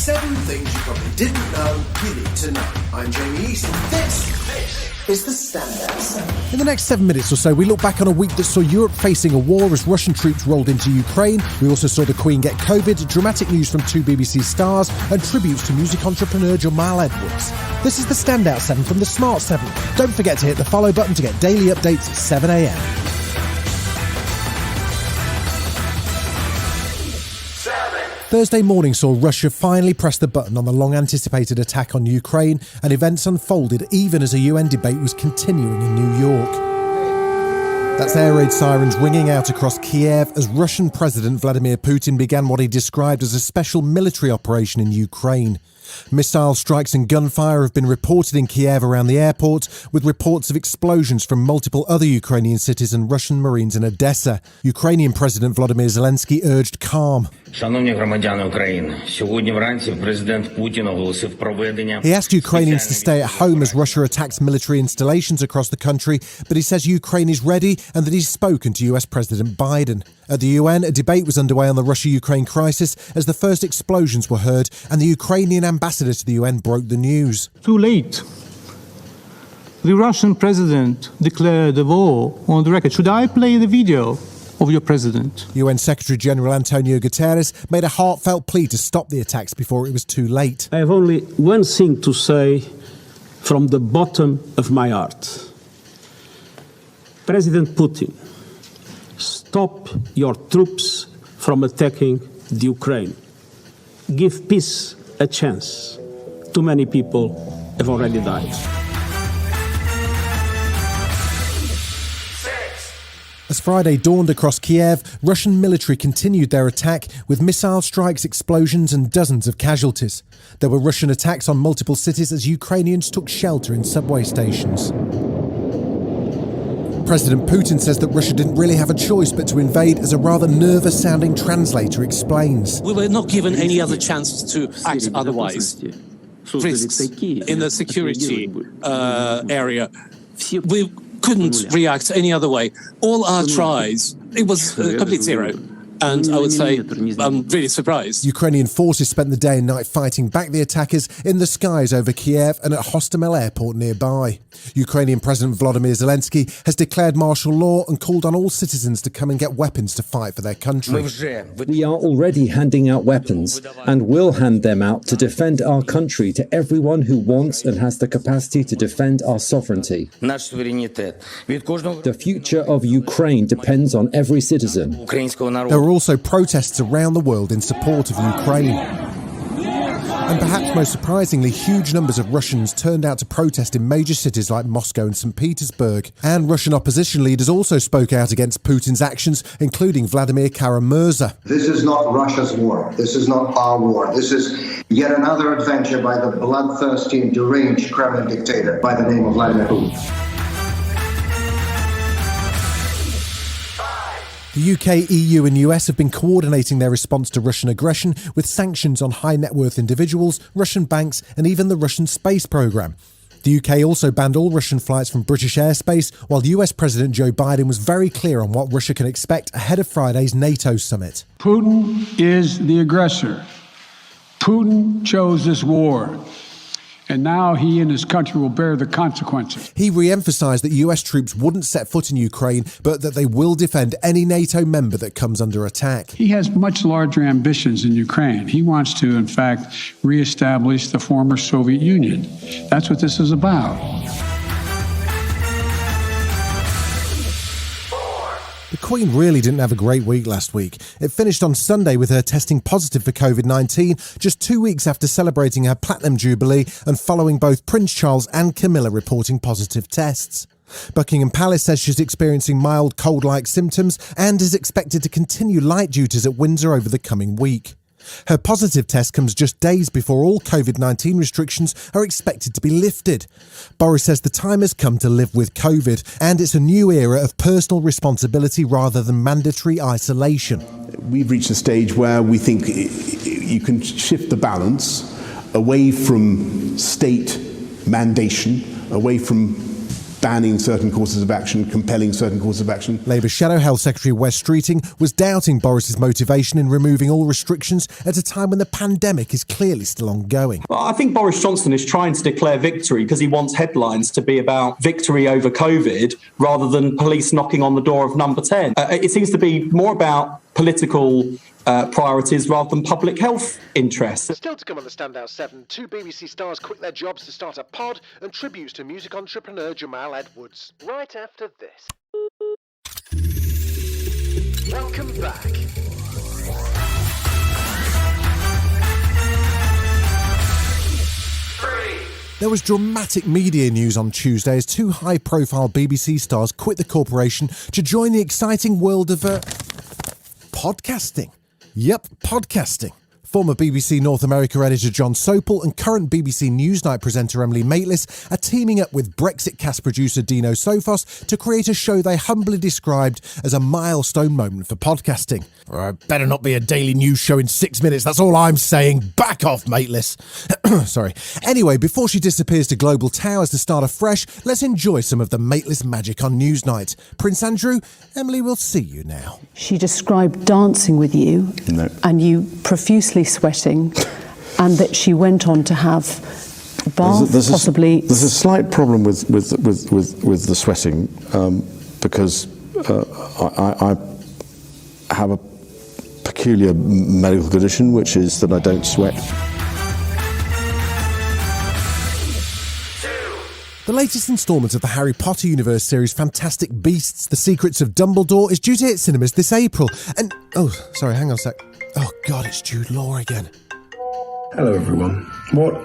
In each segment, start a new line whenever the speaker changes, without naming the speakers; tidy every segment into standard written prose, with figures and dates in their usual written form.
7 things you probably didn't know you need to know. I'm Jamie East, and this is the Standout 7.
In the next 7 minutes or so, we look back on a week that saw Europe facing a war as Russian troops rolled into Ukraine. We also saw the Queen get COVID, dramatic news from 2 BBC stars, and tributes to music entrepreneur Jamel Edwards. This is the Standout 7 from the Smart 7. Don't forget to hit the follow button to get daily updates at 7 a.m. Thursday morning saw Russia finally press the button on the long-anticipated attack on Ukraine, and events unfolded even as a UN debate was continuing in New York. That's air raid sirens ringing out across Kiev as Russian President Vladimir Putin began what he described as a special military operation in Ukraine. Missile strikes and gunfire have been reported in Kiev around the airport, with reports of explosions from multiple other Ukrainian cities and Russian Marines in Odessa. Ukrainian President Volodymyr Zelensky urged calm. He asked Ukrainians to stay at home as Russia attacks military installations across the country, but he says Ukraine is ready and that he's spoken to US President Biden. At the UN, a debate was underway on the Russia-Ukraine crisis as the first explosions were heard, and the Ukrainian ambassador to the UN broke the news.
Too late. The Russian president declared a war on the record. Should I play the video of your president?
UN Secretary-General Antonio Guterres made a heartfelt plea to stop the attacks before it was too late.
I have only one thing to say from the bottom of my heart. President Putin, stop your troops from attacking the Ukraine. Give peace a chance. Too many people have already died.
As Friday dawned across Kiev, Russian military continued their attack with missile strikes, explosions and dozens of casualties. There were Russian attacks on multiple cities as Ukrainians took shelter in subway stations. President Putin says that Russia didn't really have a choice but to invade, as a rather nervous-sounding translator explains.
We were not given any other chance to act otherwise. Risks in the security area. We couldn't react any other way. All our tries, it was complete zero. And I would say I'm really surprised.
Ukrainian forces spent the day and night fighting back the attackers in the skies over Kiev and at Hostomel airport nearby. Ukrainian President Volodymyr Zelensky has declared martial law and called on all citizens to come and get weapons to fight for their country.
We are already handing out weapons and will hand them out to defend our country to everyone who wants and has the capacity to defend our sovereignty. The future of Ukraine depends on every citizen.
There were also protests around the world in support of Ukraine. And perhaps most surprisingly, huge numbers of Russians turned out to protest in major cities like Moscow and St. Petersburg. And Russian opposition leaders also spoke out against Putin's actions, including Vladimir Kara-Murza.
This is not Russia's war. This is not our war. This is yet another adventure by the bloodthirsty and deranged Kremlin dictator by the name of Vladimir Putin.
The UK, EU and US have been coordinating their response to Russian aggression with sanctions on high-net-worth individuals, Russian banks and even the Russian space programme. The UK also banned all Russian flights from British airspace, while US President Joe Biden was very clear on what Russia can expect ahead of Friday's NATO summit.
Putin is the aggressor. Putin chose this war. And now he and his country will bear the consequences.
He re-emphasised that US troops wouldn't set foot in Ukraine, but that they will defend any NATO member that comes under attack.
He has much larger ambitions in Ukraine. He wants to, in fact, re-establish the former Soviet Union. That's what this is about.
The Queen really didn't have a great week last week. It finished on Sunday with her testing positive for COVID-19, just 2 weeks after celebrating her Platinum Jubilee and following both Prince Charles and Camilla reporting positive tests. Buckingham Palace says she's experiencing mild cold-like symptoms and is expected to continue light duties at Windsor over the coming week. Her positive test comes just days before all COVID-19 restrictions are expected to be lifted. Boris says the time has come to live with COVID, and it's a new era of personal responsibility rather than mandatory isolation.
We've reached a stage where we think you can shift the balance away from state mandation, away from banning certain courses of action, compelling certain courses of action.
Labour Shadow Health Secretary Wes Streeting was doubting Boris's motivation in removing all restrictions at a time when the pandemic is clearly still ongoing.
Well, I think Boris Johnson is trying to declare victory because he wants headlines to be about victory over COVID rather than police knocking on the door of number 10. It seems to be more about political priorities rather than public health interests.
Still to come on the Standout 7, 2 BBC stars quit their jobs to start a pod and tributes to music entrepreneur Jamel Edwards. Right after this. Welcome back.
There was dramatic media news on Tuesday as 2 high-profile BBC stars quit the corporation to join the exciting world of podcasting. Yep, podcasting. Former BBC North America editor John Sopel and current BBC Newsnight presenter Emily Maitlis are teaming up with Brexit cast producer Dino Sophos to create a show they humbly described as a milestone moment for podcasting. It better not be a daily news show in 6 minutes, that's all I'm saying. Back off, Maitlis. Sorry. Anyway, before she disappears to global towers to start afresh, let's enjoy some of the Maitlis magic on Newsnight. Prince Andrew, Emily will see you now.
She described dancing with you and you profusely sweating, and that she went on to have a bath, possibly.
There's a slight problem with the sweating because I have a peculiar medical condition, which is that I don't sweat.
The latest instalment of the Harry Potter universe series Fantastic Beasts: The Secrets of Dumbledore is due to hit cinemas this April. And, sorry, hang on a sec. Oh God, it's Jude Law again.
Hello everyone. What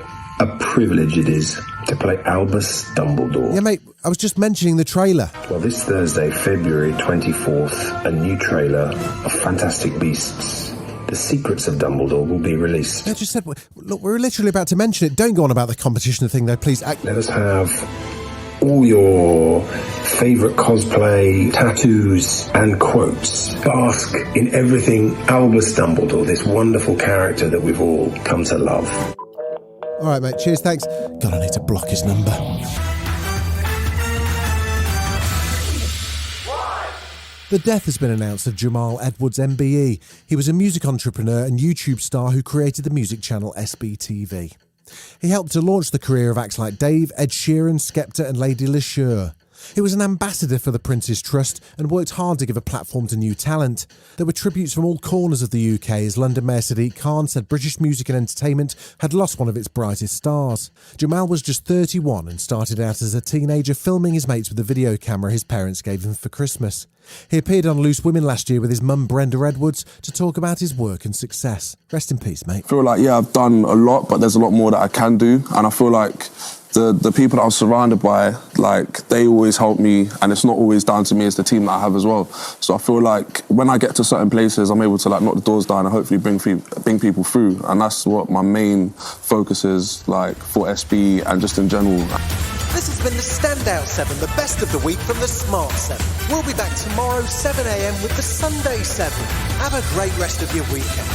a privilege it is to play Albus Dumbledore.
Yeah mate, I was just mentioning the trailer.
Well, this Thursday, February 24th, a new trailer of Fantastic Beasts: The Secrets of Dumbledore will be released.
I just said, look, we're literally about to mention it. Don't go on about the competition thing though, please.
Let us have all your favourite cosplay, tattoos and quotes. Bask in everything Albus Dumbledore, this wonderful character that we've all come to love.
All right, mate. Cheers, thanks. God, I need to block his number. The death has been announced of Jamel Edwards MBE. He was a music entrepreneur and YouTube star who created the music channel SBTV. He helped to launch the career of acts like Dave, Ed Sheeran, Skepta and Lady LeSure. He was an ambassador for the Prince's Trust and worked hard to give a platform to new talent. There were tributes from all corners of the UK as London Mayor Sadiq Khan said British music and entertainment had lost one of its brightest stars. Jamel was just 31 and started out as a teenager filming his mates with a video camera his parents gave him for Christmas. He appeared on Loose Women last year with his mum Brenda Edwards to talk about his work and success. Rest in peace, mate.
I feel like, I've done a lot, but there's a lot more that I can do. And I feel like the people that I was surrounded by, like, they always help me, and it's not always down to me, it's the team that I have as well. So I feel like when I get to certain places, I'm able to knock the doors down and hopefully bring people through. And that's what my main focus is, like, for SB and just in general.
This has been the Standout 7, the best of the week from the Smart 7. We'll be back tomorrow, 7 a.m. with the Sunday 7. Have a great rest of your weekend.